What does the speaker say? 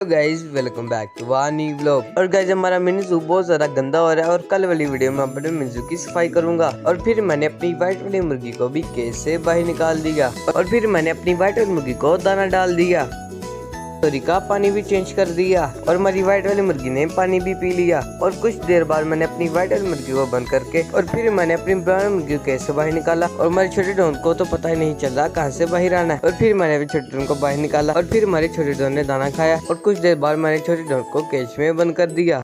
Guys welcome back to new vlog. और guys हमारा mini zoo बहुत ज्यादा गंदा हो रहा है और कल वाली वीडियो में अपने मिनी जू की सफाई करूंगा। और फिर मैंने अपनी व्हाइट वाली मुर्गी को भी केज से बाहर निकाल दिया और फिर मैंने अपनी व्हाइट वाली मुर्गी को दाना डाल दिया। तरीका पानी भी चेंज कर दिया और हमारी व्हाइट वाली मुर्गी ने पानी भी पी लिया। और कुछ देर बाद मैंने अपनी व्हाइट वाली मुर्गी को बंद करके और फिर मैंने अपनी ब्राउन मुर्गी को कैसे बाहर निकाला। और हमारे छोटे डॉन को तो पता ही नहीं चल रहा कहाँ से बाहर आना है। और फिर मैंने भी छोटे डॉन को बाहर निकाला और फिर हमारे छोटे डॉन ने दाना खाया और कुछ देर बाद मैंने छोटे डॉन को केज में बंद कर दिया।